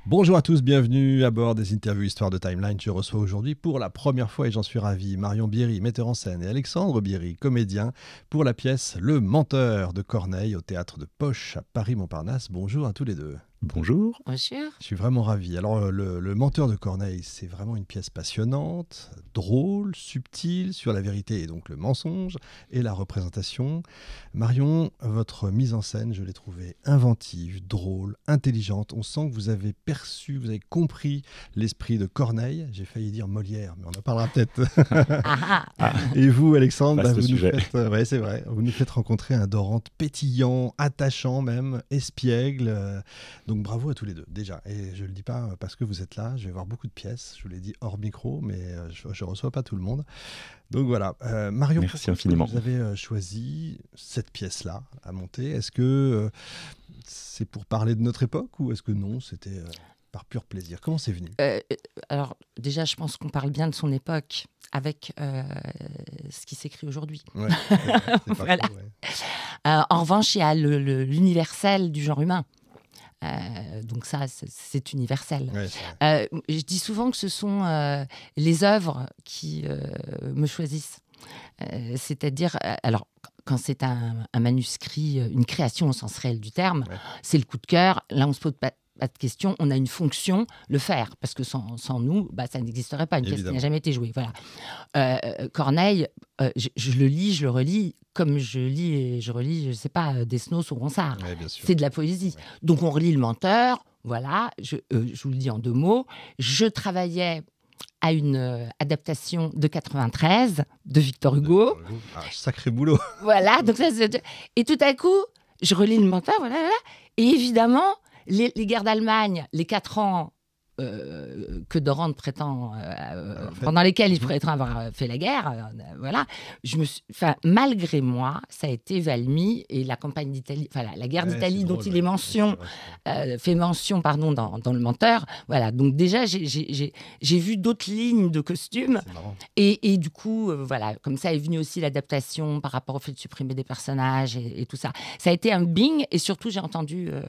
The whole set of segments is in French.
Bonjour à tous, bienvenue à bord des interviews Histoire de Timeline. Je reçois aujourd'hui pour la première fois, et j'en suis ravi, Marion Bierry, metteur en scène, et Alexandre Bierry, comédien, pour la pièce Le Menteur de Corneille au théâtre de Poche à Paris-Montparnasse. Bonjour à tous les deux. Bonjour. Bonjour. Je suis vraiment ravi. Alors, le Menteur de Corneille, c'est vraiment une pièce passionnante, drôle, subtile, sur la vérité et donc le mensonge et la représentation. Marion, votre mise en scène, je l'ai trouvée inventive, drôle, intelligente. On sent que vous avez perçu, vous avez compris l'esprit de Corneille. J'ai failli dire Molière, mais on en parlera peut-être. Et vous, Alexandre, vous nous faites, ouais, c'est vrai, vous nous faites rencontrer un Dorante pétillant, attachant même, espiègle. Donc bravo à tous les deux, déjà. Et je ne le dis pas parce que vous êtes là, je vais voir beaucoup de pièces, je vous l'ai dit hors micro, mais je ne reçois pas tout le monde. Donc voilà. Marion, merci infiniment. Vous avez choisi cette pièce-là à monter. Est-ce que c'est pour parler de notre époque ou est-ce que non, c'était par pur plaisir? Comment c'est venu? Alors déjà, je pense qu'on parle bien de son époque avec ce qui s'écrit aujourd'hui. Ouais, voilà. faux, ouais. En revanche, il y a l'universel du genre humain. Donc ça, c'est universel. Ouais, je dis souvent que ce sont les œuvres qui me choisissent. C'est-à-dire, alors, quand c'est un manuscrit, une création au sens réel du terme, c'est le coup de cœur. Là, on ne se pose pas de question, on a une fonction, le faire, parce que sans nous, ça n'existerait pas, une pièce qui n'a jamais été jouée. Voilà. Corneille, je le lis, je le relis, comme je lis et je relis, je ne sais pas, Desnos ou Ronsard. Ouais, c'est de la poésie. Ouais. Donc on relit Le Menteur, voilà, je vous le dis en 2 mots. Je travaillais à une adaptation de 93 de Victor Hugo. Sacré boulot. Voilà, donc ça, et tout à coup, je relis Le Menteur, voilà, et évidemment, les guerres d'Allemagne, les 4 ans que Dorante prétend, pendant lesquels il prétend avoir fait la guerre, voilà. Malgré moi, ça a été Valmy et la campagne d'Italie, la guerre d'Italie dont il est fait mention dans Le Menteur. Voilà. Donc déjà, j'ai vu d'autres lignes de costumes et du coup, voilà, comme ça est venue aussi l'adaptation par rapport au fait de supprimer des personnages et tout ça. Ça a été un bing et surtout j'ai entendu de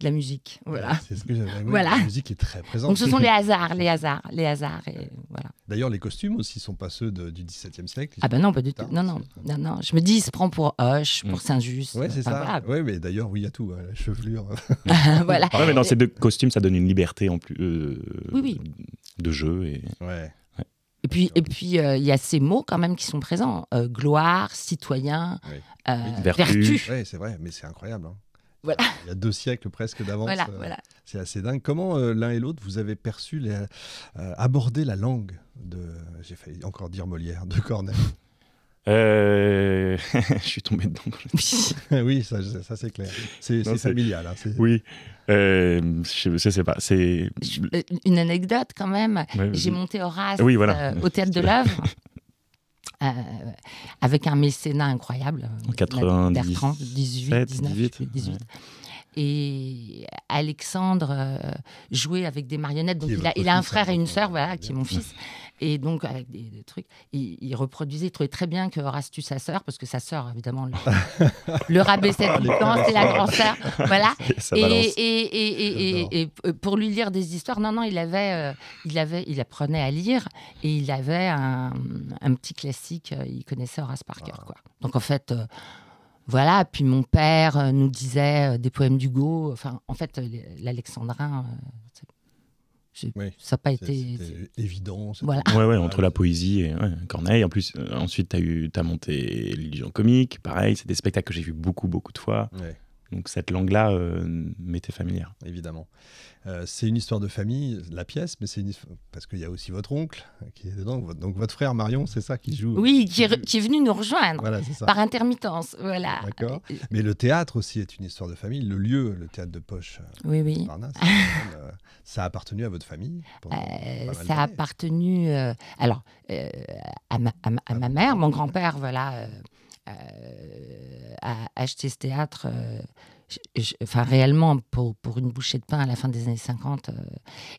la musique. Voilà. C'est ce que j'avais. Voilà. La musique est très présente. Donc ce sont les hasards. Et voilà. D'ailleurs, les costumes aussi sont pas ceux du XVIIe siècle. Ah ben non, pas du tout. Non. Je me dis, il se prend pour Hoche, pour Saint-Just. Ouais, c'est ça. Voilà. Ouais, mais d'ailleurs, oui, il y a tout, la chevelure. Voilà. Ouais, mais dans ces 2 costumes, ça donne une liberté en plus oui. de jeu. Ouais. Et puis, il y a ces mots quand même qui sont présents. Gloire, citoyen, vertu. Oui, c'est vrai, mais c'est incroyable. Hein. Voilà. Il y a 2 siècles presque d'avance. Voilà. C'est assez dingue. Comment l'un et l'autre, vous avez perçu aborder la langue de, j'ai failli encore dire Molière, de Corneille? Je suis tombé dedans. Oui, ça c'est clair. C'est familial. Hein, oui. Je sais pas. C'est une anecdote quand même. Ouais, j'ai monté Horace au Théâtre de l'Œuvre. Avec un mécénat incroyable. En 90, Bertrand, 18. Et Alexandre jouait avec des marionnettes. Donc il a un frère et une sœur, voilà, qui est mon fils. Et donc, avec des trucs, il reproduisait, il trouvait très bien que Horace tue sa sœur, parce que sa sœur, évidemment, le rabaissait tout le temps, c'est la grande sœur. Voilà. Et pour lui lire des histoires, il apprenait à lire, et il avait un petit classique, il connaissait Horace par cœur, quoi. Donc, en fait... Voilà, puis mon père nous disait des poèmes d'Hugo. Enfin, en fait, l'alexandrin, ça n'a pas été... C'était évident. Voilà. Ouais, entre la poésie et Corneille. En plus, ensuite, t'as monté l'illusion comique. Pareil, c'est des spectacles que j'ai vus beaucoup de fois. Ouais. Donc cette langue-là m'était familière. Évidemment. C'est une histoire de famille, la pièce, mais c'est parce qu'il y a aussi votre oncle qui est dedans. Donc votre frère Marion, c'est ça qui joue. Oui, qui est venu nous rejoindre par intermittence. Voilà. D'accord. Mais le théâtre aussi est une histoire de famille. Le lieu, le théâtre de Poche, oui. Ça a appartenu à votre famille ça a appartenu à ma mère. Mon grand-père, a acheté ce théâtre enfin, réellement, pour une bouchée de pain à la fin des années 50.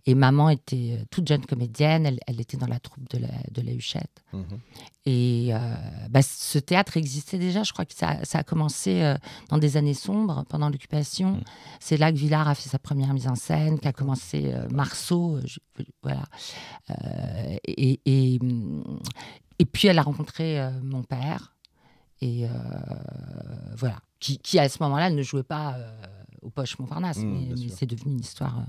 Et maman était toute jeune comédienne, elle était dans la troupe de la Huchette. Et ce théâtre existait déjà, je crois que ça a commencé dans des années sombres, pendant l'occupation. C'est là que Villard a fait sa première mise en scène, qu'a commencé Marceau. Voilà. Et puis, elle a rencontré mon père. Et voilà. Qui à ce moment-là ne jouait pas au Poche Montparnasse, mais c'est devenu une histoire.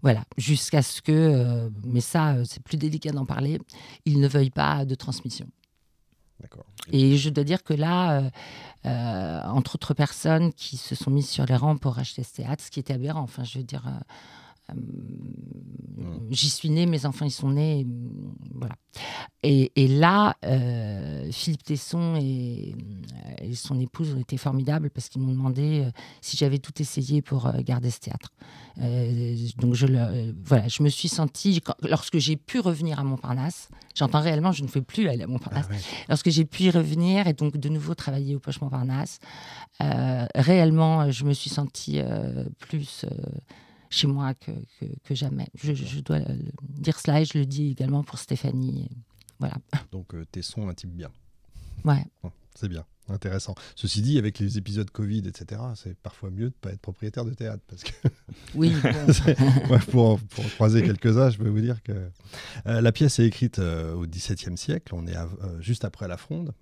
Voilà, jusqu'à ce que, mais ça, c'est plus délicat d'en parler, il ne veuille pas de transmission. D'accord. Et je dois dire que là, entre autres personnes qui se sont mises sur les rangs pour acheter ce théâtre, ce qui était aberrant, enfin, je veux dire. J'y suis née, mes enfants y sont nés, voilà. Et là, Philippe Tesson et son épouse ont été formidables parce qu'ils m'ont demandé si j'avais tout essayé pour garder ce théâtre. Donc voilà, je me suis sentie, lorsque j'ai pu revenir à Montparnasse, j'entends réellement, je ne veux plus aller à Montparnasse. Lorsque j'ai pu y revenir et donc de nouveau travailler au Poche Montparnasse, réellement, je me suis sentie plus chez moi que jamais. Je dois dire cela et je le dis également pour Stéphanie. Voilà. Donc, Tesson, un type bien. Ouais. C'est bien, intéressant. Ceci dit, avec les épisodes Covid, etc., c'est parfois mieux de ne pas être propriétaire de théâtre. Parce que oui. Bon. pour croiser quelques-uns, je peux vous dire que la pièce est écrite au XVIIe siècle. On est juste après la Fronde.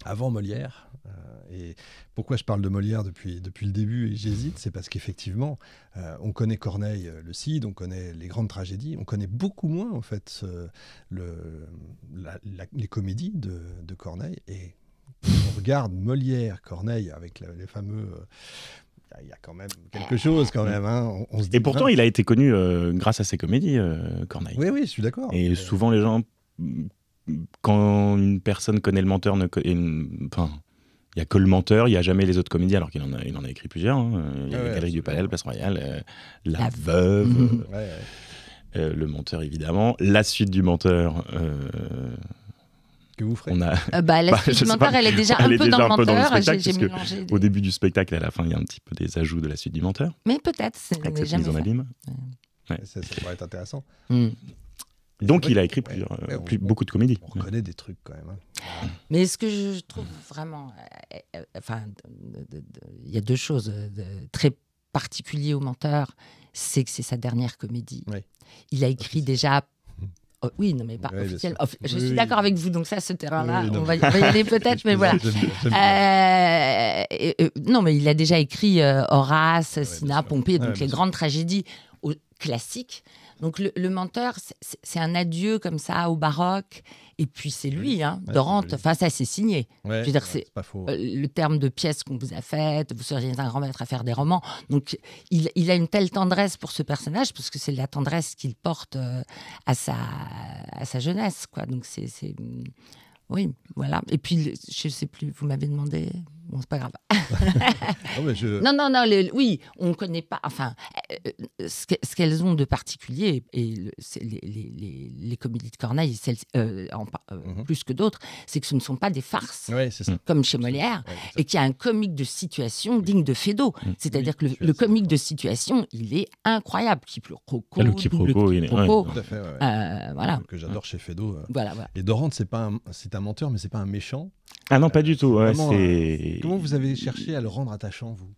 Avant Molière. Et pourquoi je parle de Molière depuis le début et j'hésite, c'est parce qu'effectivement, on connaît Corneille, le Cid, on connaît les grandes tragédies, on connaît beaucoup moins en fait les comédies de Corneille. Et on regarde Molière, Corneille avec les fameux... il y a quand même quelque chose quand même. Hein. On se dit, et pourtant, il a été connu grâce à ses comédies, Corneille. Oui, je suis d'accord. Et souvent, les gens... Quand une personne connaît le menteur, enfin, il n'y a que le menteur, il n'y a jamais les autres comédies, alors qu'il en a écrit plusieurs. Hein. Il y a la Galerie du Palais, la Place Royale, La Veuve, le menteur évidemment, la suite du menteur. Que vous ferez la suite du menteur, elle est déjà un peu dans le menteur. J'ai mélangé au début du spectacle et à la fin, il y a un petit peu des ajouts de la suite du menteur. Mais peut-être, c'est jamais mise en abîme. Ça pourrait être intéressant. Donc, il a écrit beaucoup de comédies. On reconnaît des trucs quand même. Hein. Mais ce que je trouve vraiment... il y a deux choses très particulières au menteur. C'est que c'est sa dernière comédie. Oui. Il a écrit déjà... oui, non, mais pas officiellement. Je suis d'accord avec vous, donc ça, ce terrain-là, on va y aller peut-être, mais voilà. Non, mais il a déjà écrit Horace, Cinna, Pompée, donc les grandes tragédies classiques. Donc le menteur, c'est un adieu comme ça au baroque. Et puis c'est lui, Dorante. Enfin, ça, c'est signé. Je veux dire, c'est pas faux. Le terme de pièce qu'on vous a faite. Vous seriez un grand maître à faire des romans. Donc il a une telle tendresse pour ce personnage parce que c'est la tendresse qu'il porte à sa jeunesse, quoi. Donc c'est oui, voilà. Et puis je sais plus. Vous m'avez demandé. Bon, c'est pas grave. Non, oui, on ne connaît pas. Enfin, ce qu'elles ont de particulier, et les comédies de Corneille, plus que d'autres, c'est que ce ne sont pas des farces, comme chez Molière, et qu'il y a un comique de situation digne de Feydeau. C'est-à-dire que le comique de situation, il est incroyable. Quiproquo, le quiproquo, il est... Tout à fait, voilà. Que j'adore chez Feydeau. Voilà. Et Dorante, c'est un menteur, mais c'est pas un méchant. Ah non, pas du tout. Comment vous avez cherché à le rendre attachant, vous ?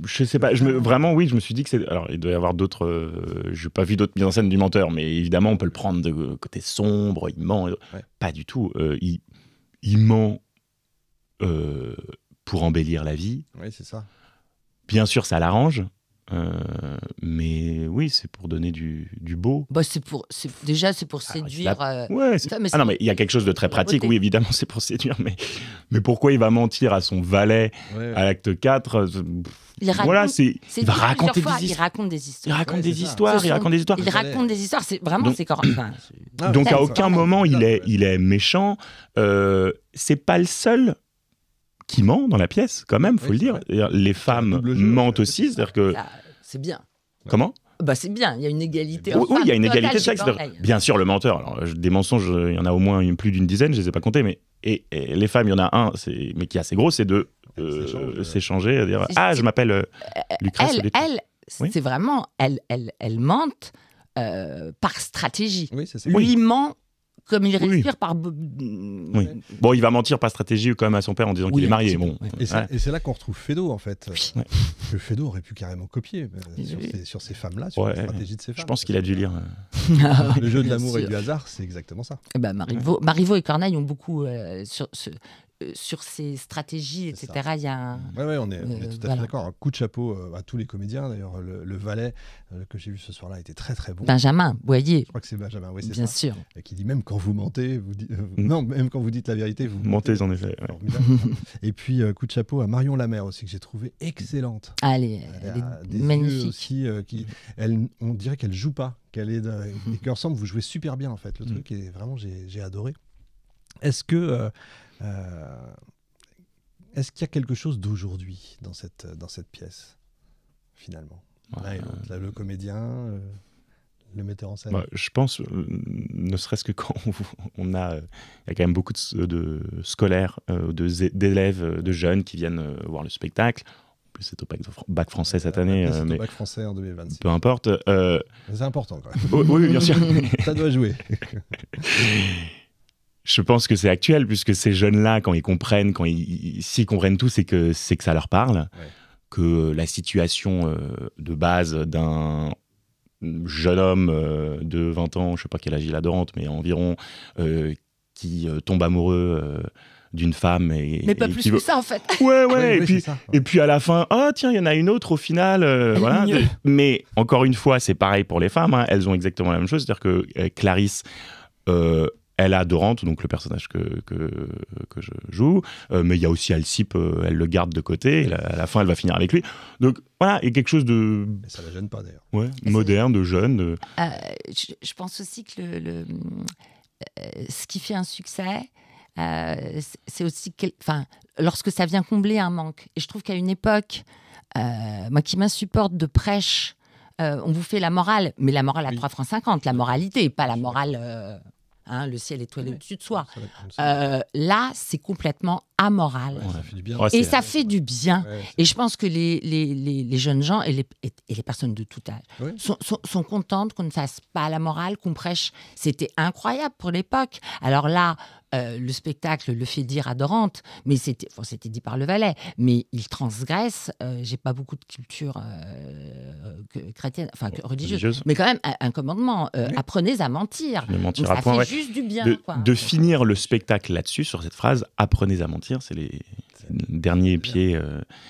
Je sais pas. Vraiment, oui, je me suis dit que c'est. Alors, il doit y avoir d'autres. Je n'ai pas vu d'autres mises en scène du menteur, mais évidemment, on peut le prendre de côté sombre. Il ment. Pas du tout. Il ment pour embellir la vie. Oui, c'est ça. Bien sûr, ça l'arrange. Mais oui, c'est pour donner du beau. C'est pour séduire. non, mais il y a quelque chose de très pratique. Oui, évidemment, c'est pour séduire. Mais pourquoi il va mentir à son valet à l'acte 4 il raconte des histoires. C'est vraiment c'est correct. Donc à aucun moment il est méchant. C'est pas le seul qui ment dans la pièce, quand même, faut le dire. Les femmes mentent aussi, c'est-à-dire que... C'est bien. Comment ? C'est bien, il y a une égalité. Oui, il y a une égalité de sexe. Bien sûr, le menteur, alors, des mensonges, il y en a au moins plus d'une dizaine, je ne les ai pas comptés, mais et les femmes, il y en a un, mais qui est assez gros, c'est de s'échanger, dire « Ah, je m'appelle Lucrèce ». C'est vraiment... Elle mente par stratégie. Oui, c'est ça. Lui ment comme il respire par... Oui. Bon, il va mentir par stratégie quand même à son père en disant qu'il est marié. Bon. Et c'est là qu'on retrouve Feydeau, en fait. Oui. Que Feydeau aurait pu carrément copier sur ces femmes-là, sur la stratégie de ces femmes. Je pense qu'il a dû lire. Le jeu de l'amour et du hasard, c'est exactement ça. Marivaux et Corneille ont beaucoup sur ces stratégies, etc. Il y a on est tout à fait d'accord. Un coup de chapeau à tous les comédiens. D'ailleurs, le valet que j'ai vu ce soir-là était très très bon. Benjamin Boyer. Je crois que c'est Benjamin, oui, c'est bien ça. sûr. Et qui dit même quand vous mentez, non, même quand vous dites la vérité, vous mentez en effet. Ouais. Et puis coup de chapeau à Marion Lamer aussi, que j'ai trouvé excellente. Elle est magnifique. Aussi, on dirait qu'elle joue pas, qu'elle est et qu'ensemble vous jouez super bien en fait. Le truc est vraiment, j'ai adoré. Est-ce qu'il y a quelque chose d'aujourd'hui dans cette pièce, finalement? Le comédien, le metteur en scène. Je pense, ne serait-ce que quand on a... Il y a quand même beaucoup de scolaires, d'élèves, de jeunes qui viennent voir le spectacle. En plus, c'est au bac français cette année. C'est mais au bac français en 2026. Peu importe. C'est important quand même. Oui, bien sûr. Ça doit jouer. Je pense que c'est actuel, puisque ces jeunes-là, quand ils comprennent, s'ils comprennent tout, c'est que ça leur parle, que la situation de base d'un jeune homme de 20 ans, je ne sais pas quel âge il a de Dorante, mais environ, qui tombe amoureux d'une femme. Mais pas plus que ça, en fait. Ouais, et puis à la fin, tiens, il y en a une autre au final. Voilà. Mais encore une fois, c'est pareil pour les femmes, hein, elles ont exactement la même chose, c'est-à-dire que Clarisse... elle a Dorante, donc le personnage que je joue, mais il y a aussi Alcippe, elle le garde de côté, et à la fin elle va finir avec lui. Donc voilà, il y a quelque chose de... Mais ça ne la gêne pas d'ailleurs. Ouais, moderne, de jeune. Je pense aussi que ce qui fait un succès, c'est aussi lorsque ça vient combler un manque. Et je trouve qu'à une époque, moi qui m'insupporte de prêche, on vous fait la morale, mais la morale à 3 francs 50, la moralité, pas la morale... le ciel étoilé au-dessus de soi. Là, c'est complètement amoral. Ça fait du bien. Et ça fait du bien. Et je pense que les jeunes gens et les personnes de tout âge sont contentes qu'on ne fasse pas la morale, qu'on prêche. C'était incroyable pour l'époque. Alors là, le spectacle le fait dire à Dorante, mais c'était dit par le valet. Mais il transgresse. J'ai pas beaucoup de culture chrétienne, religieuse. Mais quand même, un commandement. Apprenez à mentir. Donc, ça fait juste du bien. De finir le spectacle là-dessus, sur cette phrase, apprenez à mentir, c'est les derniers pieds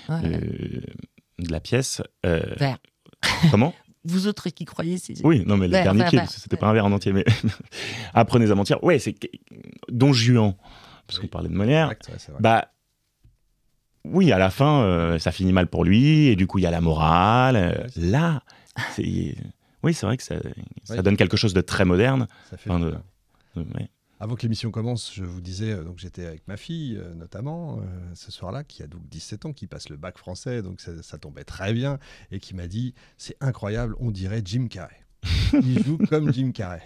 de la pièce. Vert. Comment? Vous autres qui croyez, c'est... Oui, non, mais les derniers pieds, c'était pas un verre en entier, mais apprenez à mentir. Ouais, c'est Don Juan, parce qu'on parlait de Molière. Oui, à la fin, ça finit mal pour lui, et du coup, il y a la morale. Là, c'est vrai que ça donne quelque chose de très moderne. Ça fait Avant que l'émission commence, je vous disais, donc j'étais avec ma fille, notamment, ce soir-là, qui a donc 17 ans, qui passe le bac français, donc ça tombait très bien, et qui m'a dit, c'est incroyable, on dirait Jim Carrey. Il joue comme Jim Carrey.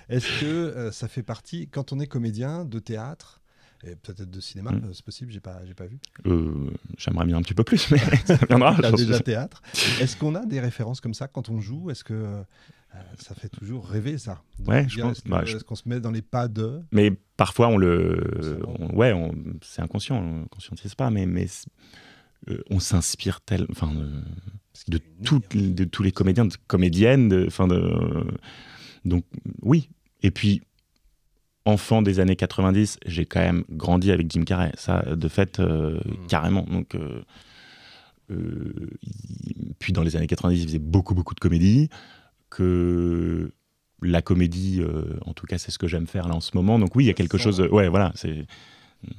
Est-ce que ça fait partie, quand on est comédien de théâtre, et peut-être de cinéma, c'est possible, j'ai pas vu. J'aimerais bien un petit peu plus, mais ça viendra. Déjà théâtre. Est-ce qu'on a des références comme ça quand on joue? Est-ce que... ça fait toujours rêver, ça. Je pense. Est-ce qu'on se met dans les pas de... Mais parfois, c'est inconscient, on ne conscientise pas, mais on s'inspire de tous les comédiens, de comédiennes, donc oui. Et puis, enfant des années 90, j'ai quand même grandi avec Jim Carrey, ça, de fait, carrément. Donc, puis dans les années 90, il faisait beaucoup de comédies, que la comédie, en tout cas, c'est ce que j'aime faire là en ce moment. Donc oui, il y a quelque chose...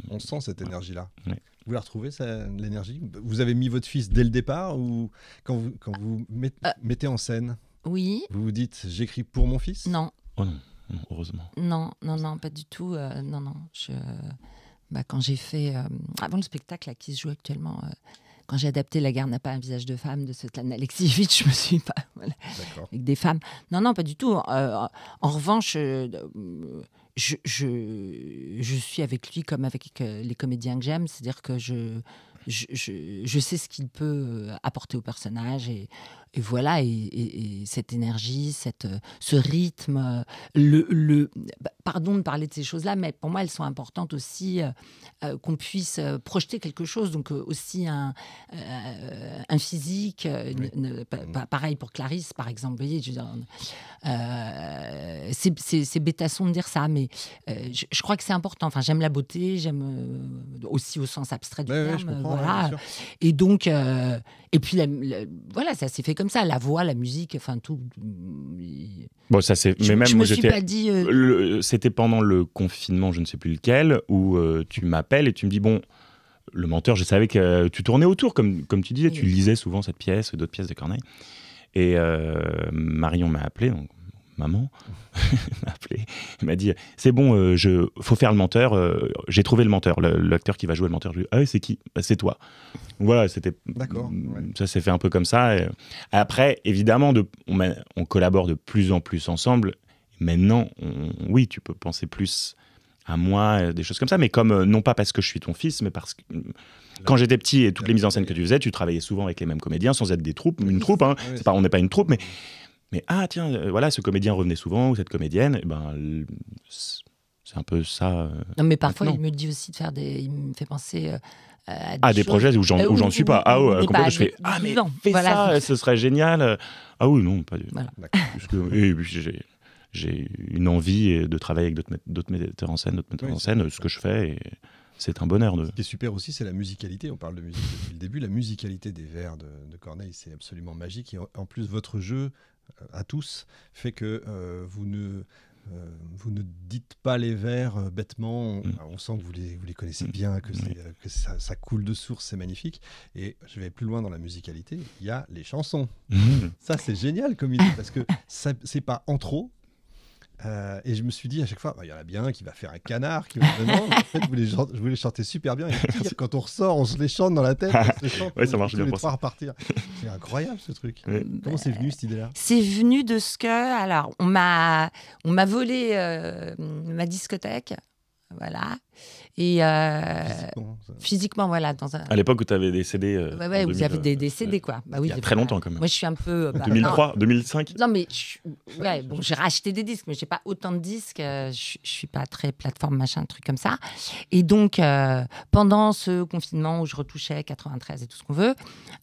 On sent cette énergie-là. Ouais. Vous la retrouvez, l'énergie? Vous avez mis votre fils dès le départ, ou quand vous mettez en scène, oui. Vous vous dites, j'écris pour mon fils? Non. Oh non, heureusement. Non, pas du tout. Non. Quand j'ai fait... avant le spectacle là, qui se joue actuellement... quand j'ai adapté La guerre n'a pas un visage de femme de Svetlana Alexievitch, je me suis pas avec des femmes. Non, pas du tout. En revanche, je suis avec lui comme avec les comédiens que j'aime, c'est-à-dire que je sais ce qu'il peut apporter au personnage et voilà, et cette énergie, ce rythme, pardon de parler de ces choses-là, mais pour moi, elles sont importantes aussi, qu'on puisse projeter quelque chose, donc aussi un physique, pareil pour Clarisse, par exemple, vous voyez, c'est bêtasson de dire ça, mais je crois que c'est important, enfin, j'aime la beauté, j'aime aussi au sens abstrait du terme, voilà, et donc, et puis, voilà, ça s'est fait comme ça, la voix, la musique, enfin tout. Bon, ça c'est. Mais même je me suis pas dit. C'était pendant le confinement, je ne sais plus lequel, où tu m'appelles et tu me dis bon, le menteur, je savais que tu tournais autour, comme tu disais, tu lisais souvent cette pièce, d'autres pièces de Corneille. Et Marion m'a appelé, donc maman m'a appelé, il m'a dit c'est bon, faut faire le menteur, j'ai trouvé le menteur, l'acteur qui va jouer le menteur. Je lui ai dit ah c'est qui? C'est toi. Voilà, c'était. D'accord. Ouais. Ça s'est fait un peu comme ça. Et après, évidemment, on collabore de plus en plus ensemble. Maintenant, oui, tu peux penser plus à moi, des choses comme ça, mais comme non pas parce que je suis ton fils, mais parce que quand j'étais petit et toutes les mises en scène que tu faisais, tu travaillais souvent avec les mêmes comédiens sans être une troupe. Hein. On n'est pas une troupe, mais ah tiens, voilà, ce comédien revenait souvent ou cette comédienne. Et ben, c'est un peu ça. Non, mais parfois il me dit aussi de faire il me fait penser. À des projets où j'en suis pas. Ah ouais, complètement, je fais mais fais ça, ce serait génial. Ah oui, non, pas du tout. Voilà. Parce que j'ai une envie de travailler avec d'autres metteurs en scène, ce que je fais, et c'est un bonheur. Ce qui est super aussi, c'est la musicalité. On parle de musique depuis le début. La musicalité des vers de Corneille, c'est absolument magique. Et en plus, votre jeu à tous fait que vous ne dites pas les vers bêtement. On sent que vous les connaissez bien, que ça coule de source, c'est magnifique. Et je vais plus loin dans la musicalité. Il y a les chansons. Ça, c'est génial comme idée parce que c'est pas en trop. Et je me suis dit à chaque fois, il y en a bien un qui va faire un canard, qui va non, en fait, vous les chantez super bien. Et quand on ressort, on se les chante dans la tête, on se les chante, ouais, ça marche bien les pour trois ça. Repartir. C'est incroyable ce truc. Ouais. Comment c'est venu cette idée-là? C'est venu de ce que, alors, on m'a volé ma discothèque. Voilà. Et physiquement, voilà. À l'époque où tu avais des CD. Ouais, vous avez des CD, quoi. Bah, oui, il y a très longtemps, quand même. Moi, je suis un peu. 2003, 2005. Non, mais j'ai racheté des disques, mais j'ai pas autant de disques. Je suis pas très plateforme, machin, truc comme ça. Et donc, pendant ce confinement où je retouchais 93 et tout ce qu'on veut,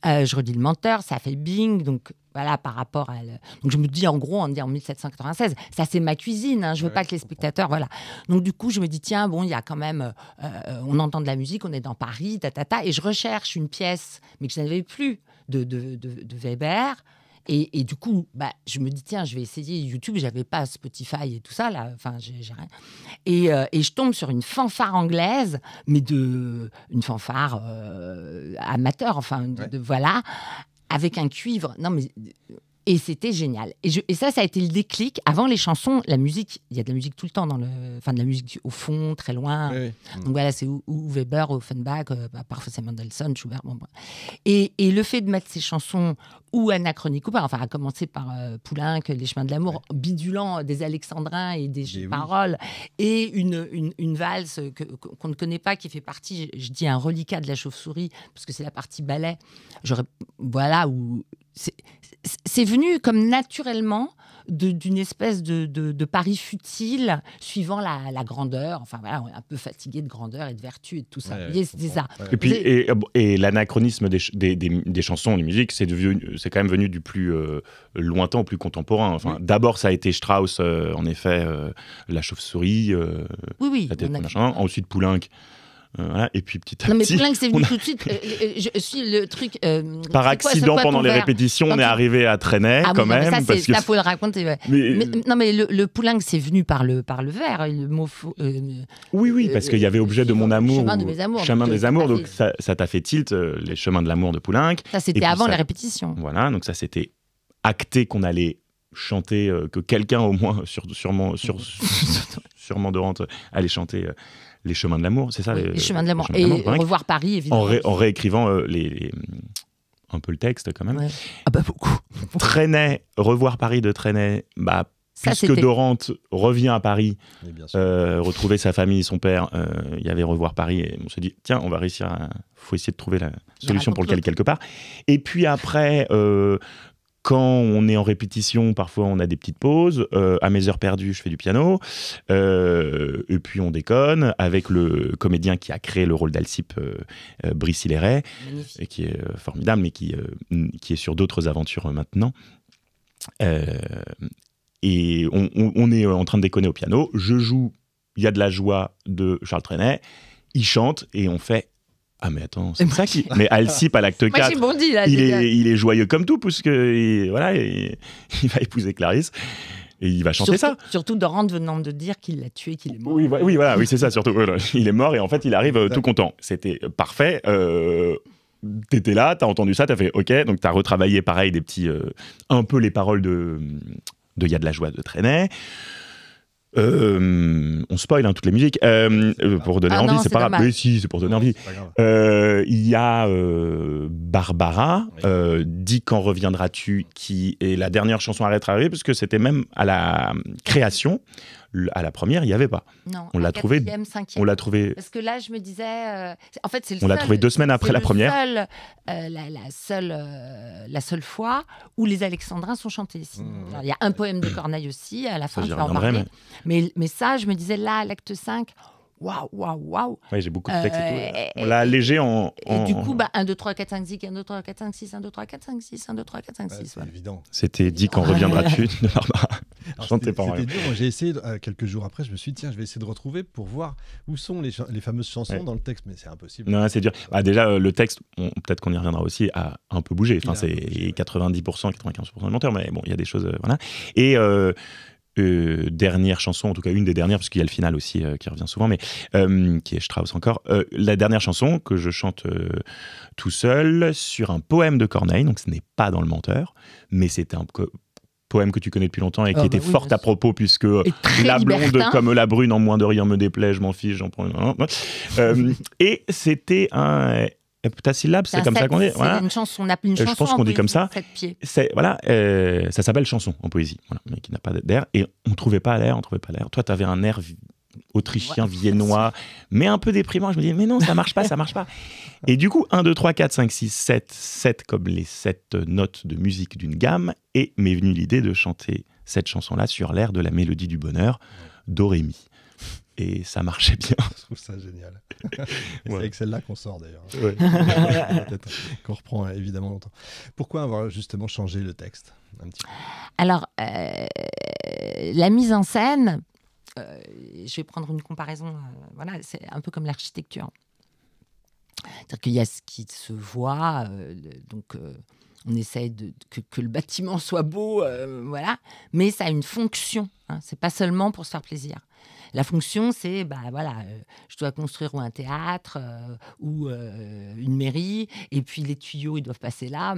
je redis le menteur, ça fait bing, donc. Voilà, par rapport à... Donc, je me dis, en gros, on dit en 1796, ça, c'est ma cuisine, hein, je veux pas que les spectateurs... Voilà. Donc, du coup, je me dis, tiens, bon, il y a quand même... on entend de la musique, on est dans Paris, et je recherche une pièce, mais que je n'avais plus, de Weber. Et du coup, je me dis, tiens, je vais essayer YouTube. J'avais pas Spotify et tout ça, là. Enfin, j'ai rien. Et je tombe sur une fanfare anglaise, mais une fanfare amateur, enfin, voilà... avec un cuivre, et c'était génial. Et ça a été le déclic. Avant les chansons, la musique, il y a de la musique tout le temps, de la musique au fond, très loin. Oui. Donc voilà, c'est ou Weber, Offenbach, parfois c'est Mendelssohn, Schubert. Bon. Et le fait de mettre ces chansons ou anachroniques ou pas, enfin à commencer par Poulenc, Les Chemins de l'amour, bidulant des alexandrins et des paroles, et une valse qu'on ne connaît pas, qui fait partie, je dis un reliquat de la chauve-souris, parce que c'est la partie ballet. Voilà, où... C'est venu comme naturellement d'une espèce de pari futile suivant la grandeur. Enfin voilà, on est un peu fatigué de grandeur et de vertu et de tout ça. C'était ça. Et puis et l'anachronisme des chansons, des musiques, c'est quand même venu du plus lointain au plus contemporain. Enfin, d'abord ça a été Strauss, en effet, La Chauve-souris, la tête machin. Ensuite Poulenc. Voilà. Et puis petit à petit. Non, mais Poulenc, c'est venu tout de suite. Je suis le truc. Par accident, pendant les répétitions, on est arrivé à Trenet, quand même. Ça, faut le raconter. Ouais. Mais le Poulenc, c'est venu par le vers. Le mot oui, parce qu'il y avait Objet de mon amour. Chemin de mes amours. Chemin des amours. Donc ça t'a fait tilt, les chemins de l'amour de Poulenc. Ça, c'était avant les répétitions. Voilà, donc ça, c'était acté qu'on allait chanter, que quelqu'un au moins, sûrement Dorante, allait chanter. Les chemins de l'amour, c'est ça, les chemins de l'amour. Et Revoir Paris, évidemment. En réécrivant un peu le texte, quand même. Ouais. Ah beaucoup. Trenet, Revoir Paris de Trenet, puisque Dorante revient à Paris, retrouver sa famille, son père, il y avait Revoir Paris, et on se dit, tiens, on va réussir faut essayer de trouver la solution pour le caler quelque part. Et puis après, quand on est en répétition, parfois on a des petites pauses. À mes heures perdues, je fais du piano. Et puis on déconne avec le comédien qui a créé le rôle d'Alcippe, Brice Hilleret, qui est formidable, mais qui est sur d'autres aventures maintenant. Et on est en train de déconner au piano. Je joue Il y a de la joie de Charles Trenet. Il chante et on fait ah mais attends, c'est ça qui... Mais Alcippe à l'acte 4, j'ai bondi, là, il est joyeux comme tout, puisque il va épouser Clarisse. Et il va chanter ça. Surtout Dorante venant de dire qu'il l'a tué, qu'il est mort. Oui, c'est ça, surtout. Il est mort et en fait, il arrive tout content. C'était parfait. T'étais là, t'as entendu ça, t'as fait OK. Donc, t'as retravaillé pareil des petits... un peu les paroles de Il y a de la joie de Trenet. On spoil toutes les musiques pour donner envie, c'est pas grave. Mais si, c'est pour donner envie. Il y a Barbara, Dis quand reviendras-tu, qui est la dernière chanson à être arrivée, parce que c'était même à la création. À la première, il n'y avait pas. Non, on l'a trouvé. On l'a trouvé. Parce que là, je me disais, en fait, c'est le on l'a trouvé 2 semaines après la première. La seule fois où les Alexandrins sont chantés ici. Il y a un poème de Corneille aussi à la fin. Ça, j'y reviendrai, mais ça, je me disais là, à l'acte 5. Waouh. Oui, j'ai beaucoup de textes et tout. On l'a allégé en... Et du coup, 1, 2, 3, 4, 5, 6, 1, 2, 3, 4, 5, 6, 1, 2, 3, 4, 5, 6, 1, 2, 3, 4, 5, 6. C'est évident. C'était Dis quand reviendras-tu de Barbara. C'était dur. Moi, j'ai essayé, quelques jours après, je me suis dit, tiens, je vais essayer de retrouver pour voir où sont les fameuses chansons dans le texte, mais c'est impossible. Non, c'est dur. Déjà, le texte, peut-être qu'on y reviendra aussi, a un peu bougé. Enfin, c'est 90%, 95% de menteur, mais bon, il y a des choses... voilà. Et... dernière chanson, en tout cas une des dernières, parce qu'il y a le final aussi qui revient souvent, mais qui est Strauss encore. La dernière chanson que je chante tout seul sur un poème de Corneille, donc ce n'est pas dans Le Menteur, mais c'était un poème que tu connais depuis longtemps et qui était fort à propos, puisque la blonde comme la brune, en moins de rien me déplaît, je m'en fiche, j'en prends et c'était un... Heptasyllabe, c'est comme ça qu'on dit. Voilà. Une chanson, on appelle une chanson. Je pense qu'on dit comme ça. 7 pieds. Ça s'appelle chanson en poésie, mais qui n'a pas d'air. Et on ne trouvait pas l'air. Toi, tu avais un air autrichien, viennois, mais un peu déprimant. Je me disais, mais non, ça marche pas. Et du coup, 1, 2, 3, 4, 5, 6, 7 comme les 7 notes de musique d'une gamme. Et m'est venue l'idée de chanter cette chanson-là sur l'air de la mélodie du bonheur, Do, Ré, Mi. Et ça marchait bien. Je trouve ça génial. C'est avec celle-là qu'on sort d'ailleurs. Qu'on reprend évidemment longtemps. Pourquoi avoir justement changé le texte un petit peu ? Alors, la mise en scène, je vais prendre une comparaison, c'est un peu comme l'architecture. C'est-à-dire qu'il y a ce qui se voit, on essaye que le bâtiment soit beau, mais ça a une fonction. C'est pas seulement pour se faire plaisir. La fonction, c'est, je dois construire ou un théâtre ou une mairie, et puis les tuyaux, ils doivent passer là,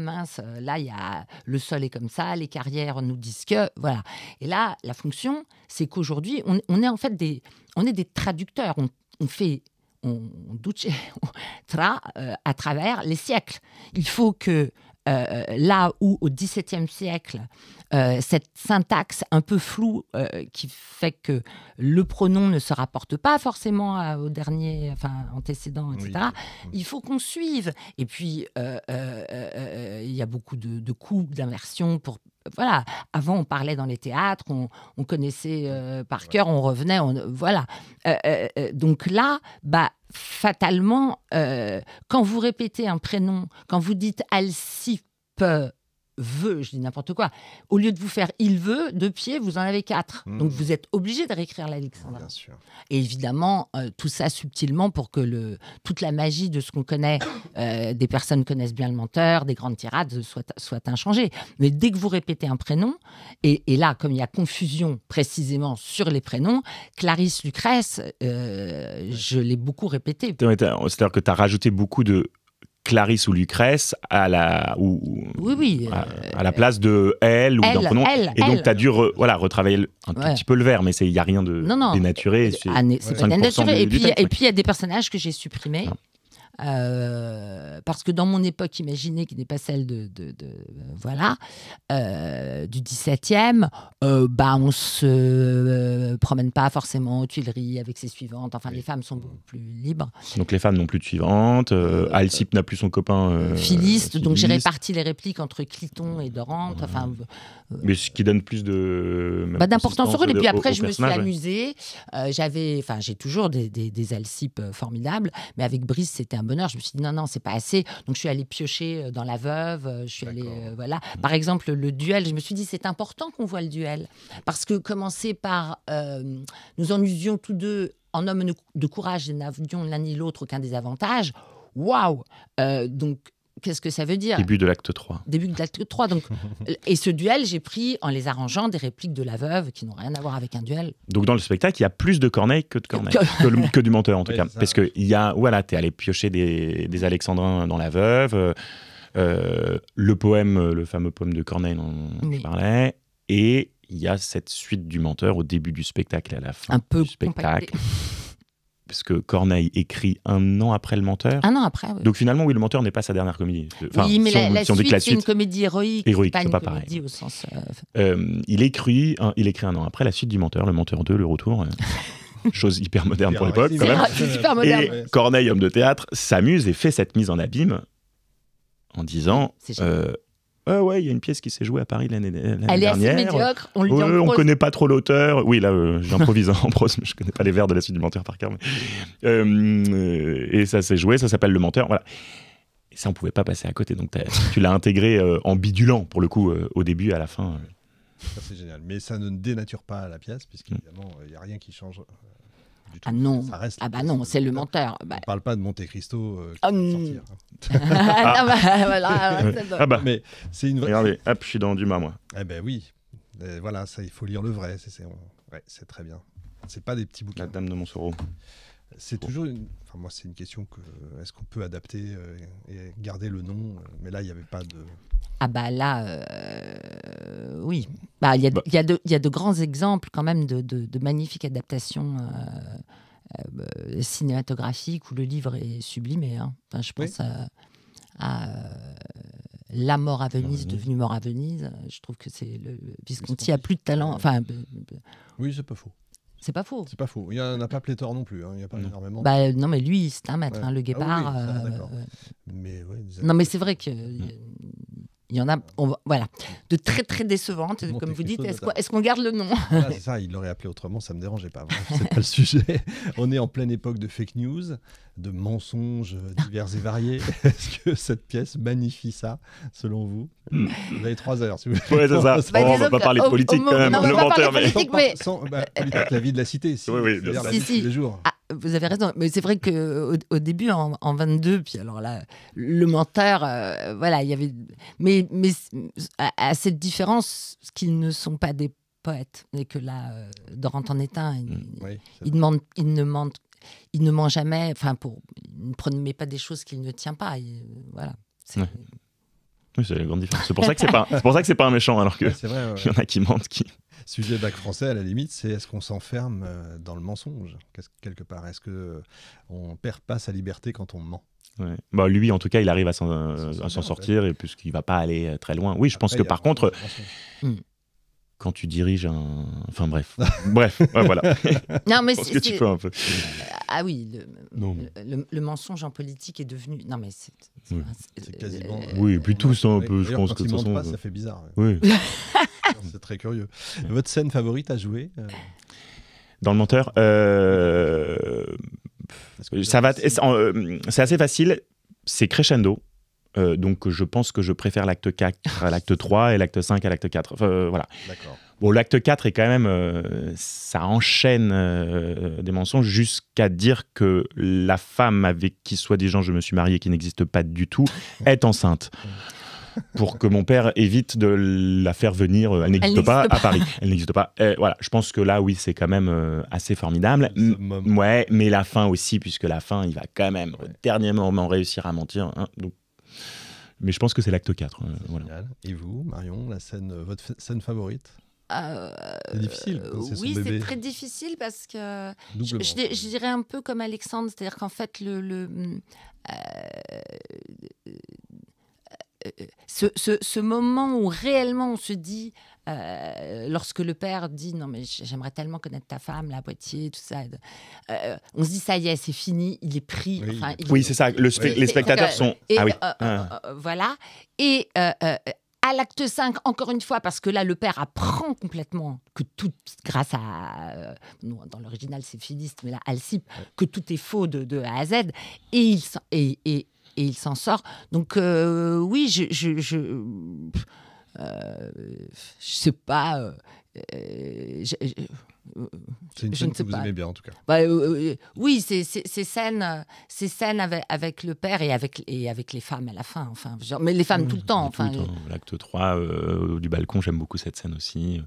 là, le sol est comme ça, les carrières nous disent que, voilà. Et là, la fonction, c'est qu'aujourd'hui, on est en fait des traducteurs, on à travers les siècles. Il faut que là où au XVIIe siècle, cette syntaxe un peu floue qui fait que le pronom ne se rapporte pas forcément au dernier, antécédent, etc. Il faut qu'on suive. Et puis, il y a beaucoup de coups, d'inversions pour... Voilà, avant on parlait dans les théâtres, on connaissait par cœur, on revenait, donc là, fatalement, quand vous répétez un prénom, quand vous dites Alcippe veut, je dis n'importe quoi, au lieu de vous faire il veut, 2 pieds, vous en avez 4. Donc vous êtes obligé de réécrire l'alexandrin. Bien sûr. Et évidemment, tout ça subtilement pour que toute la magie de ce qu'on connaît, des personnes connaissent bien Le Menteur, des grandes tirades, soit inchangée. Mais dès que vous répétez un prénom, et là, comme il y a confusion précisément sur les prénoms, Clarisse Lucrèce, je l'ai beaucoup répété. C'est-à-dire que tu as rajouté beaucoup de Clarisse ou Lucrèce à la place de elle ou d'un pronom. Et donc, tu as dû retravailler un tout petit peu le verbe, mais il n'y a rien de dénaturé. C'est pas dénaturé. Et puis, il y a des personnages que j'ai supprimés. parce que dans mon époque imaginée, qui n'est pas celle du 17e, on se promène pas forcément aux Tuileries avec ses suivantes. Enfin, les femmes sont beaucoup plus libres. Donc les femmes n'ont plus de suivantes. Alcippe n'a plus son copain. Philiste, donc j'ai réparti les répliques entre Cliton et Dorante. Enfin, mais ce qui donne plus de d'importance au rôle. Et puis après, je me suis personnage, amusée. J'ai toujours des Alcippes formidables, mais avec Brice, c'était un bonheur. Je me suis dit non, c'est pas assez. Donc je suis allée piocher dans La Veuve. Je suis allée, Par exemple, le duel. Je me suis dit c'est important qu'on voit le duel, parce que commencer par nous en usions tous deux en hommes de courage et n'avions l'un ni l'autre aucun désavantage. Waouh. Donc qu'est-ce que ça veut dire ? Début de l'acte 3. Début de l'acte 3. Donc, et ce duel, j'ai pris en les arrangeant des répliques de La Veuve qui n'ont rien à voir avec un duel. Donc dans le spectacle, il y a plus de Corneille que de Corneille, que du menteur en tout cas. Parce que t'es allé piocher des alexandrins dans La Veuve, le poème, le fameux poème de Corneille dont je parlais, et il y a cette suite du menteur au début du spectacle et à la fin du spectacle. Parce que Corneille écrit 1 an après Le Menteur. 1 an après, oui. Donc finalement, Le Menteur n'est pas sa dernière comédie. Oui, mais la suite, c'est une comédie héroïque. Héroïque, c'est pas pareil. Au sens, il écrit 1 an après la suite du Menteur, Le Menteur 2, le retour. Chose hyper moderne pour l'époque, quand même. C'est super moderne. Et Corneille, homme de théâtre, s'amuse et fait cette mise en abîme en disant... il y a une pièce qui s'est jouée à Paris l'année dernière. Elle est assez médiocre, on le dit en prose. On connaît pas trop l'auteur. Oui, là, j'improvise en prose, mais je connais pas les vers de la suite du Menteur par cœur. Et ça s'est joué, ça s'appelle Le Menteur. Voilà. Et ça, on pouvait pas passer à côté. Donc tu l'as intégré en bidulant, pour le coup, au début et à la fin. Ça, c'est génial. Mais ça ne dénature pas la pièce, puisqu'évidemment, il n'y a rien qui change. Du tout. Ah non, ça reste non, c'est le menteur. On ne parle pas de Monte Cristo qui va sortir. Mais c'est une vraie... Regardez, hop, je suis dans Dumas, moi. Eh ben oui, voilà, ça, il faut lire le vrai. C'est très bien. C'est pas des petits bouquins. La Dame de Montsoreau. C'est toujours moi, c'est une question est-ce qu'on peut adapter et garder le nom, mais là, il n'y avait pas de... oui. Il y a de grands exemples quand même de magnifiques adaptations cinématographiques où le livre est sublimé. Hein. Enfin, je pense à La Mort à Venise, devenue Mort à Venise. Je trouve que c'est le Visconti a plus de talent. Enfin, oui, c'est pas faux. C'est pas faux. C'est pas faux. Il n'y en a pas pléthore non plus. Il n'y a pas énormément. Non, mais lui, c'est un maître, le Guépard. Non, mais c'est vrai que... Il y en a, de très très décevantes, comme vous dites. Est-ce qu'on garde le nom ? C'est ça, il l'aurait appelé autrement, ça ne me dérangeait pas. C'est pas le sujet. On est en pleine époque de fake news, de mensonges divers et variés. Est-ce que cette pièce magnifie ça, selon vous ? Vous avez 3 heures, si vous voulez. Ouais, c'est ça. On ne va pas parler de politique quand même. Le menteur, mais... Politique, la vie de la cité. Oui, bien sûr. Tous les jours. Vous avez raison, mais c'est vrai qu'au début, en 22, puis alors là, le menteur, il y avait... Mais à cette différence, qu'ils ne sont pas des poètes, et que là, Dorante en est un, il ne ment jamais, il ne promet pas des choses qu'il ne tient pas. Voilà. Oui, c'est la grande différence. C'est pour ça que c'est pas un méchant, alors que il y en a qui mentent. Sujet bac français, à la limite, c'est est-ce qu'on s'enferme dans le mensonge quelque part ? Est-ce qu'on perd pas sa liberté quand on ment ? Lui, en tout cas, il arrive à s'en sortir, et puisqu'il va pas aller très loin. Oui, je pense que par contre, quand tu diriges un... Enfin bref, voilà. Non, mais je pense que tu peux un peu. Ah oui, le mensonge en politique est devenu... Non, mais c'est quasiment... Oui, et puis tous un peu, je pense que de toute façon... ça fait bizarre. Oui. C'est très curieux. Votre scène favorite à jouer dans Le Menteur, c'est assez facile, c'est crescendo. Donc je pense que je préfère l'acte 4 à l'acte 3 et l'acte 5 à l'acte 4. Voilà. D'accord. Bon, l'acte 4 est quand même... ça enchaîne des mensonges jusqu'à dire que la femme avec qui, soi-disant, je me suis marié, qui n'existe pas du tout, est enceinte. Pour que mon père évite de la faire venir. Elle n'existe pas à Paris. Elle n'existe pas. Voilà, je pense que là, oui, c'est quand même assez formidable. Ouais, mais la fin aussi, puisque la fin, il va quand même dernier moment réussir à mentir. Hein, donc... Mais je pense que c'est l'acte 4. Voilà. Et vous, Marion, votre scène favorite ? C'est difficile. Oui, c'est très difficile parce que je dirais un peu comme Alexandre, c'est-à-dire qu'en fait ce moment où réellement on se dit, lorsque le père dit non mais j'aimerais tellement connaître ta femme, la Poitiers, tout ça, on se dit ça y est, c'est fini, il est pris. Oui, enfin, Oui, c'est ça. Les spectateurs sont. Et, Ah oui. voilà. Et à l'acte 5, encore une fois, parce que là, le père apprend complètement que tout, grâce à... non, dans l'original, c'est philiste, mais là, Alcippe, que tout est faux de A à Z. Et il s'en sort. Donc, oui, je sais pas... C'est une scène que vous aimez bien, en tout cas. Bah, oui, ces scènes avec le père et avec les femmes à la fin. Enfin, genre, mais les femmes tout le temps. Enfin, L'acte 3 du balcon, j'aime beaucoup cette scène aussi.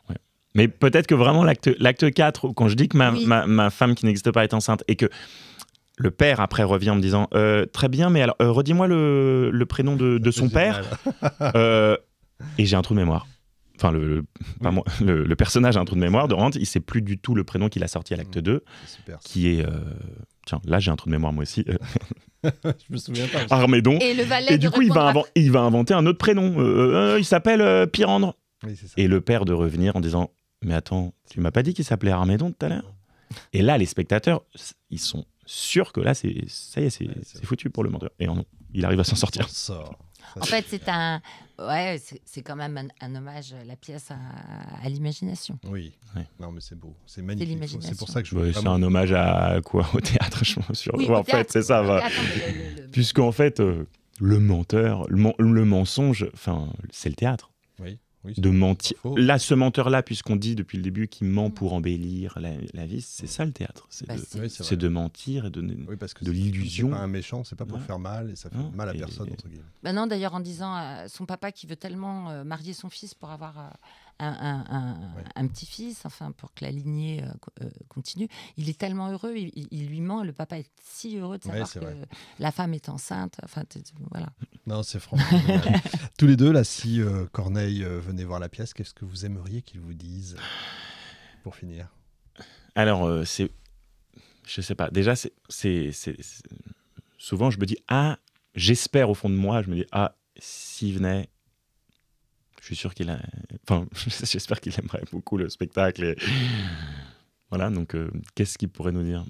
Ouais. Mais peut-être que vraiment l'acte 4, quand je dis que ma femme qui n'existe pas est enceinte et que le père après revient en me disant très bien, mais alors redis-moi le prénom de son père. Et j'ai un trou de mémoire. Enfin, pas moi, le personnage a un trou de mémoire de Rand, il ne sait plus du tout le prénom qu'il a sorti à l'acte 2, qui est... Tiens, là j'ai un trou de mémoire moi aussi. Je me souviens pas. Armédon. Et du coup, il va inventer un autre prénom. Il s'appelle Pyrandre. Oui, c'est ça. Et le père de revenir en disant « Mais attends, tu m'as pas dit qu'il s'appelait Armédon tout à l'heure ?» Et là, les spectateurs, ils sont sûrs que là, ça y est, c'est foutu pour le menteur. Et non, il arrive à s'en sortir. En fait, c'est quand même un hommage, la pièce, à l'imagination. Oui, ouais. Non mais c'est beau, c'est magnifique. C'est pour ça que je c'est un hommage à quoi? Au théâtre, je pense. Oui, en fait, c'est ça. Puisqu'en fait, le menteur, le mensonge, c'est le théâtre. Oui, de mentir. Là, ce menteur-là, puisqu'on dit depuis le début qu'il ment pour embellir la vie, c'est ça le théâtre. C'est de mentir et de l'illusion. C'est pas un méchant, c'est pas pour faire mal et ça fait mal à personne, entre guillemets. Ben non, d'ailleurs, en disant son papa qui veut tellement marier son fils pour avoir un petit-fils, enfin, pour que la lignée continue, il est tellement heureux, il lui ment, le papa est si heureux de savoir que la femme est enceinte. Enfin, voilà. Non, c'est franchement génial. Tous les deux, là, si Corneille venait voir la pièce, qu'est-ce que vous aimeriez qu'il vous dise pour finir? Alors, je sais pas. Déjà, souvent, je me dis, j'espère au fond de moi, je me dis, s'il venait, je suis sûr j'espère qu'il aimerait beaucoup le spectacle. Et... Voilà, donc, qu'est-ce qu'il pourrait nous dire?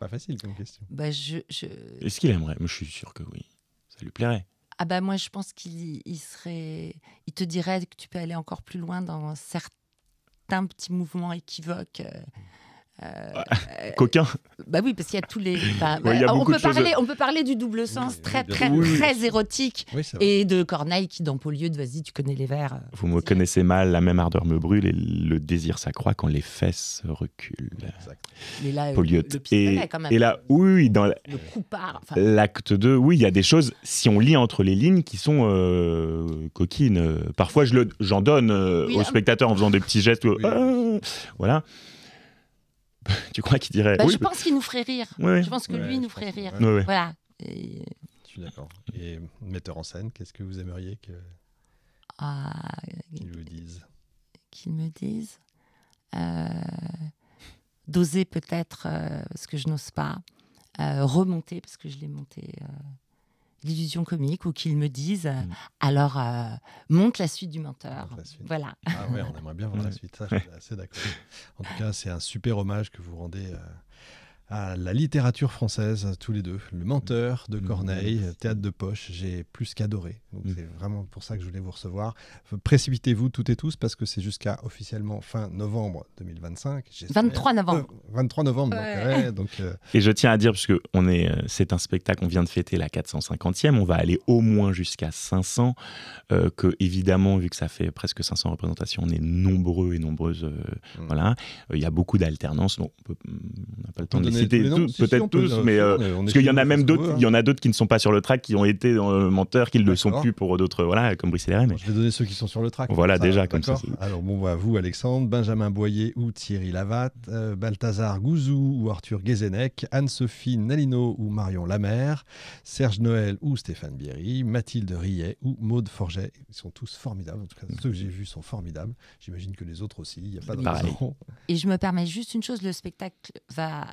Pas facile comme question. Est-ce qu'il aimerait? Je suis sûr que oui. Ça lui plairait. Moi, je pense qu'il te dirait que tu peux aller encore plus loin dans certains petits mouvements équivoques. Coquin. Oui, parce qu'il y a tous les. On peut parler du double sens très érotique et de Corneille qui, dans Paulieu, vas-y, tu connais les vers. Vous me connaissez mal, la même ardeur me brûle et le désir s'accroît quand les fesses reculent. Mais là, Paulieu. le pistolet, quand même. Et là, oui, dans le coupard. L'acte 2, oui, il y a des choses, si on lit entre les lignes, qui sont coquines. Parfois, j'en donne aux spectateurs en faisant des petits gestes. Voilà. Tu crois qu'il dirait Je pense qu'il nous ferait rire. Je pense que lui nous ferait rire. Voilà. Je suis d'accord. Et metteur en scène, qu'est-ce que vous aimeriez qu'il vous dise? Qu'il me dise d'oser peut-être, parce que je n'ose pas, remonter, parce que je l'ai monté, l'illusion comique, ou qu'ils me disent alors monte la suite du menteur. Voilà. On aimerait bien voir la suite, ça je suis assez d'accord. En tout cas, c'est un super hommage que vous rendez à la littérature française, tous les deux. Le menteur de Corneille, théâtre de poche, j'ai plus qu'adoré. Donc c'est vraiment pour ça que je voulais vous recevoir. Précipitez-vous toutes et tous, parce que c'est jusqu'à officiellement fin novembre 2025. 23 novembre. 23 novembre, donc... Et je tiens à dire, puisque c'est un spectacle, on vient de fêter la 450e, on va aller au moins jusqu'à 500, que évidemment, vu que ça fait presque 500 représentations, on est nombreux et nombreuses. Voilà. Il y a beaucoup d'alternance, donc on n'a pas le temps de citer peut-être tous, mais parce qu'il y en a même d'autres, il y en a d'autres qui ne sont pas sur le track, qui ont été dans le menteur, qui ne le sont plus pour d'autres, comme Brice Léré. Mais... Je vais donner ceux qui sont sur le track. Voilà, déjà, comme ça. Alors, vous, Alexandre, Benjamin Boyer ou Thierry Lavatte, Balthazar Gouzou ou Arthur Guézenec, Anne-Sophie Nalino ou Marion Lamère, Serge Noël ou Stéphane Bierry, Mathilde Rillet ou Maude Forget. Ils sont tous formidables. En tout cas, ceux que j'ai vus sont formidables. J'imagine que les autres aussi. Il n'y a pas de raison. Et je me permets juste une chose, le spectacle va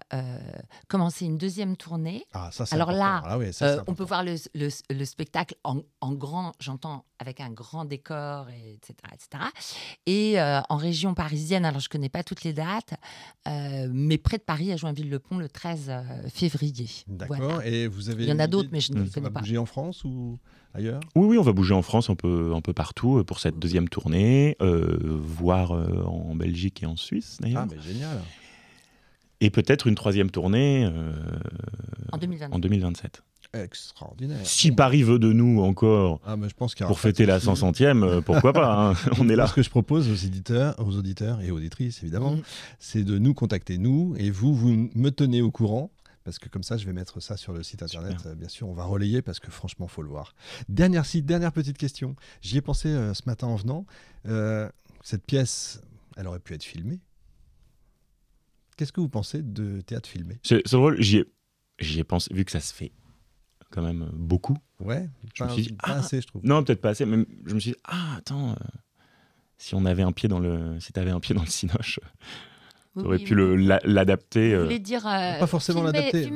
commencer une deuxième tournée. Ah, ça, c'est Alors important. là, oui, ça, on peut voir le spectacle en grand, j'entends, avec un grand décor, etc. Et en région parisienne, alors je ne connais pas toutes les dates, mais près de Paris, à Joinville-le-Pont, le 13 février. D'accord. Voilà. Et vous avez Il y en a d'autres, mais je ne les ça connais va pas. bouger en France ou ailleurs? Oui, on va bouger en France un peu partout pour cette deuxième tournée, voire en Belgique et en Suisse d'ailleurs. Ah, mais génial. Et peut-être une troisième tournée En 2027. en 2027. Extraordinaire. Si Paris veut de nous encore Ah, mais je pense qu'il y aura pour pas de fêter la souci. 500e, pourquoi pas, hein, on est là. Ce que je propose aux auditeurs et auditrices, évidemment, c'est de nous contacter, nous, et vous me tenez au courant. Parce que comme ça, je vais mettre ça sur le site internet. Bien sûr, on va relayer parce que franchement, il faut le voir. Dernière petite question. J'y ai pensé ce matin en venant. Cette pièce, elle aurait pu être filmée. Qu'est-ce que vous pensez de théâtre filmé? C'est drôle, j'y ai pensé, vu que ça se fait quand même beaucoup. Ouais, Je me suis dit, pas assez, je trouve. Non, peut-être pas assez, mais je me suis dit, attends, si t'avais un pied dans le cinoche, t'aurais pu l'adapter. Vous voulez dire pas forcément l'adapter.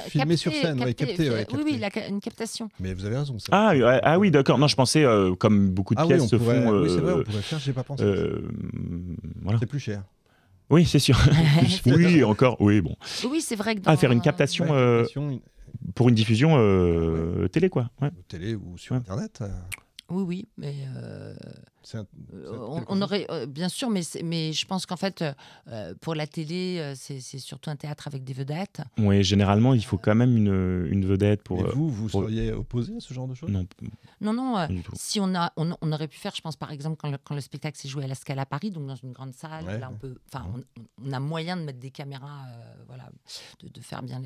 Filmer sur scène, capter. Oui, une captation. Mais vous avez raison. Ça. Ah oui, d'accord. Non, je pensais, comme beaucoup de pièces se font. Oui, c'est vrai, on pourrait faire, j'ai pas pensé. Voilà. C'est plus cher. Oui, c'est sûr. Oui, encore. Oui, bon. Oui, c'est vrai que faire une captation pour une diffusion télé, quoi. Ouais. Télé ou sur Internet. Oui, mais on aurait bien sûr, mais je pense qu'en fait, pour la télé, c'est surtout un théâtre avec des vedettes. Oui, généralement, il faut quand même une vedette pour. Et vous seriez opposé à ce genre de choses? Non. Si on aurait pu faire, je pense par exemple quand le spectacle s'est joué à la Scala à Paris, donc dans une grande salle, là on a moyen de mettre des caméras, de faire bien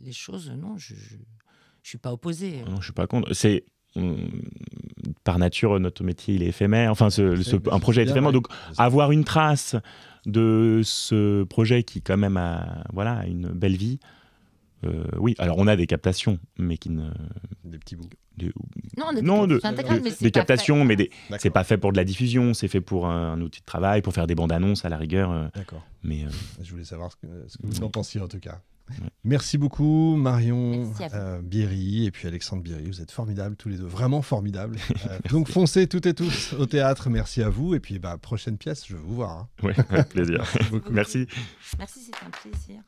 les choses. Non, je suis pas opposé. Non, je suis pas contre. C'est par nature, notre métier, il est éphémère. Enfin, un projet est éphémère. Donc, avoir une trace de ce projet qui, quand même, a une belle vie. Oui, alors on a des captations, mais qui ne. Des petits bouts. Des captations, mais c'est pas fait pour de la diffusion, c'est fait pour un outil de travail, pour faire des bandes annonces à la rigueur. D'accord. Mais je voulais savoir ce que vous en pensiez en tout cas. Ouais. Merci beaucoup Marion Bierry et puis Alexandre Bierry, vous êtes formidables tous les deux, vraiment formidables. Donc foncez toutes et tous au théâtre, merci à vous et puis prochaine pièce, je veux vous voir. Oui, avec plaisir. Merci beaucoup. Merci. Merci, c'était un plaisir.